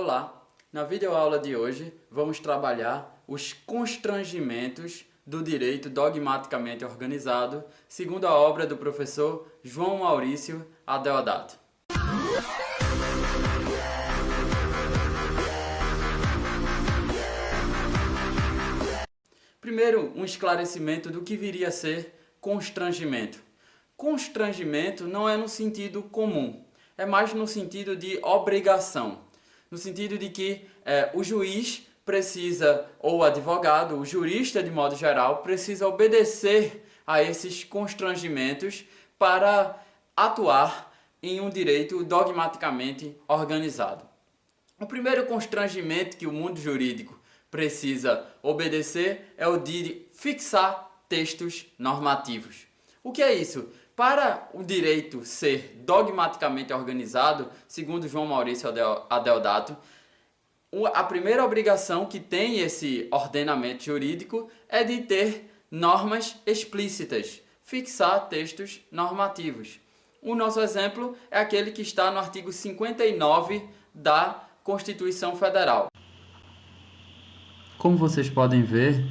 Olá! Na videoaula de hoje vamos trabalhar os constrangimentos do direito dogmaticamente organizado, segundo a obra do professor João Maurício Adeodato. Primeiro, um esclarecimento do que viria a ser constrangimento. Constrangimento não é no sentido comum, é mais no sentido de obrigação. No sentido de que o juiz precisa, ou o advogado, o jurista de modo geral, precisa obedecer a esses constrangimentos para atuar em um direito dogmaticamente organizado. O primeiro constrangimento que o mundo jurídico precisa obedecer é o de fixar textos normativos. O que é isso? Para o direito ser dogmaticamente organizado, segundo João Maurício Adeodato, a primeira obrigação que tem esse ordenamento jurídico é de ter normas explícitas, fixar textos normativos. O nosso exemplo é aquele que está no artigo 59 da Constituição Federal. Como vocês podem ver,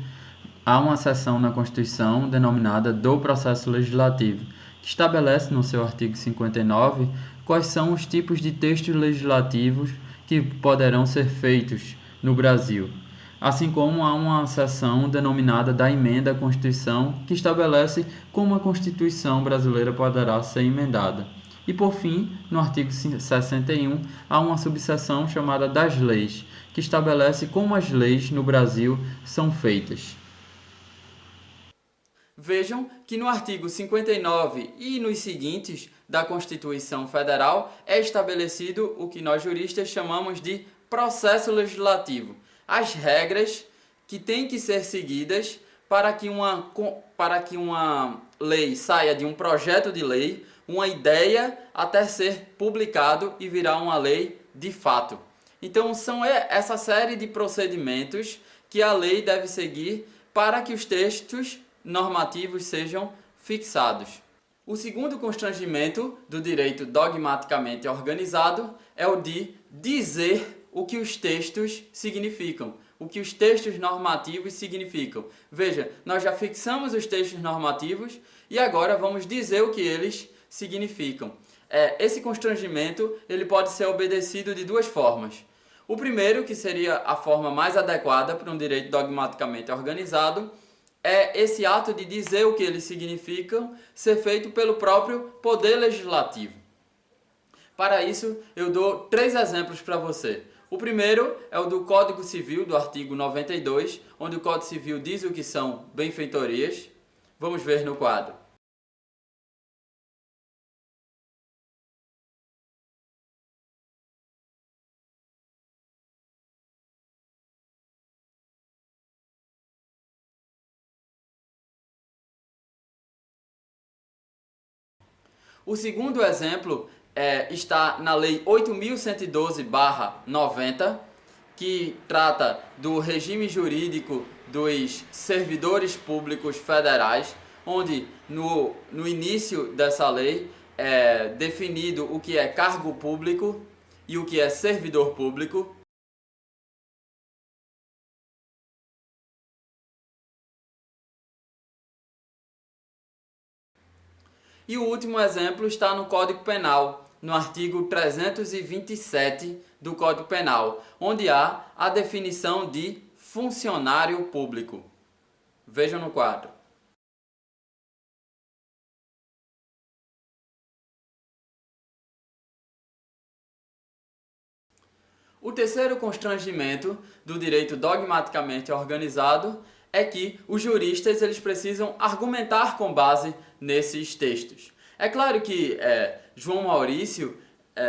há uma seção na Constituição denominada do processo legislativo, que estabelece no seu artigo 59 quais são os tipos de textos legislativos que poderão ser feitos no Brasil. Assim como há uma seção denominada da emenda à Constituição, que estabelece como a Constituição brasileira poderá ser emendada. E por fim, no artigo 61, há uma subseção chamada das leis, que estabelece como as leis no Brasil são feitas. Vejam que no artigo 59 e nos seguintes da Constituição Federal é estabelecido o que nós juristas chamamos de processo legislativo. As regras que têm que ser seguidas para que uma lei saia de um projeto de lei, uma ideia, até ser publicado e virar uma lei de fato. Então, são essa série de procedimentos que a lei deve seguir para que os textos normativos sejam fixados. O segundo constrangimento do direito dogmaticamente organizado é o de dizer o que os textos significam, o que os textos normativos significam. Veja, nós já fixamos os textos normativos e agora vamos dizer o que eles significam. Esse constrangimento ele pode ser obedecido de duas formas. O primeiro, que seria a forma mais adequada para um direito dogmaticamente organizado, é esse ato de dizer o que eles significam ser feito pelo próprio Poder Legislativo. Para isso, eu dou 3 exemplos para você. O primeiro é o do Código Civil, do artigo 92, onde o Código Civil diz o que são benfeitorias. Vamos ver no quadro. O segundo exemplo está na Lei 8.112/90, que trata do regime jurídico dos servidores públicos federais, onde no início dessa lei é definido o que é cargo público e o que é servidor público. E o último exemplo está no Código Penal, no artigo 327 do Código Penal, onde há a definição de funcionário público. Vejam no quadro. O terceiro constrangimento do direito dogmaticamente organizado é que os juristas eles precisam argumentar com base nesses textos. É claro que João Maurício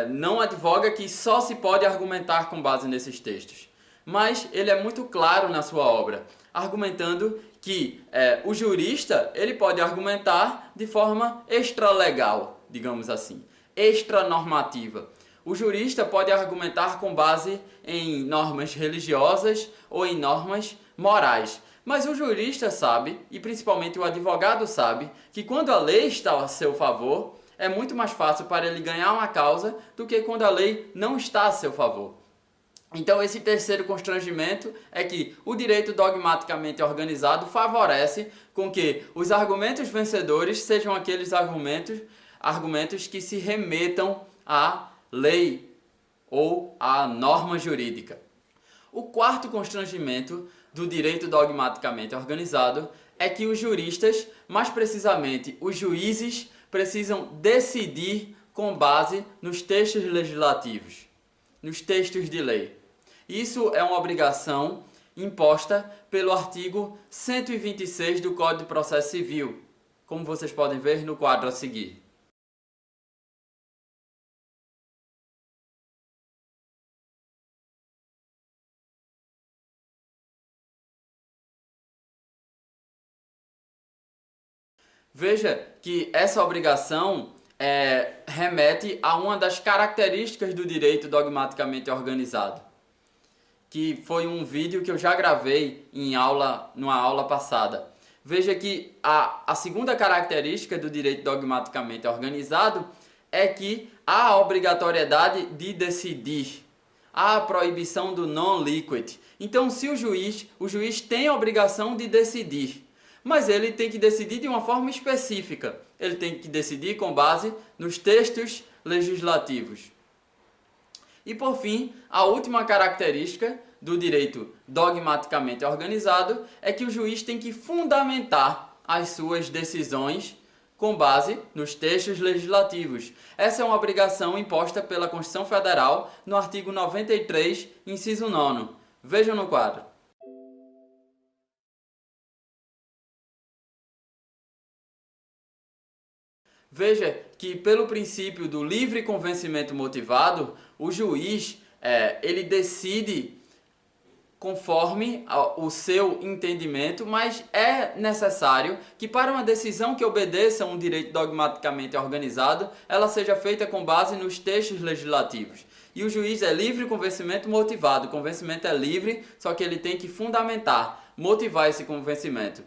não advoga que só se pode argumentar com base nesses textos, mas ele é muito claro na sua obra, argumentando que o jurista ele pode argumentar de forma extralegal, digamos assim, extranormativa. O jurista pode argumentar com base em normas religiosas ou em normas morais. Mas o jurista sabe, e principalmente o advogado sabe, que quando a lei está a seu favor, é muito mais fácil para ele ganhar uma causa do que quando a lei não está a seu favor. Então, esse terceiro constrangimento é que o direito dogmaticamente organizado favorece com que os argumentos vencedores sejam aqueles argumentos que se remetam à lei ou à norma jurídica. O quarto constrangimento do direito dogmaticamente organizado é que os juristas, mais precisamente os juízes, precisam decidir com base nos textos legislativos, nos textos de lei. Isso é uma obrigação imposta pelo artigo 126 do Código de Processo Civil, como vocês podem ver no quadro a seguir. Veja que essa obrigação remete a uma das características do direito dogmaticamente organizado, que foi um vídeo que eu já gravei numa aula passada. Veja que a segunda característica do direito dogmaticamente organizado é que há a obrigatoriedade de decidir, há a proibição do non-liquid. Então, se o juiz tem a obrigação de decidir, mas ele tem que decidir de uma forma específica. Ele tem que decidir com base nos textos legislativos. E por fim, a última característica do direito dogmaticamente organizado é que o juiz tem que fundamentar as suas decisões com base nos textos legislativos. Essa é uma obrigação imposta pela Constituição Federal no artigo 93, inciso 9. Vejam no quadro. Veja que, pelo princípio do livre convencimento motivado, o juiz ele decide conforme o seu entendimento, mas é necessário que, para uma decisão que obedeça a um direito dogmaticamente organizado, ela seja feita com base nos textos legislativos. E o juiz é livre convencimento motivado. O convencimento é livre, só que ele tem que fundamentar, motivar esse convencimento.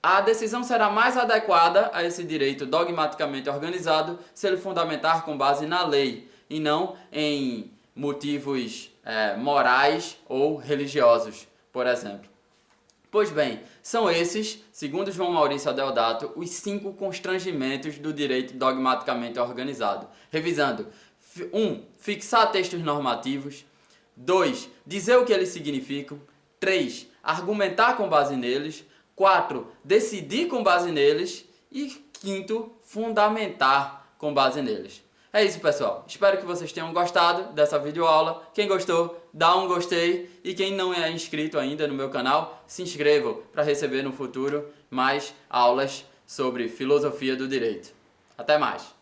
A decisão será mais adequada a esse direito dogmaticamente organizado se ele fundamentar com base na lei e não em motivos morais ou religiosos, por exemplo. Pois bem, são esses, segundo João Maurício Adeodato, os 5 constrangimentos do direito dogmaticamente organizado. Revisando: 1. Fixar textos normativos. 2. Dizer o que eles significam. 3. Argumentar com base neles. 4. Decidir com base neles. E 5. Fundamentar com base neles. É isso, pessoal. Espero que vocês tenham gostado dessa videoaula. Quem gostou, dá um gostei. E quem não é inscrito ainda no meu canal, se inscrevam para receber no futuro mais aulas sobre filosofia do direito. Até mais!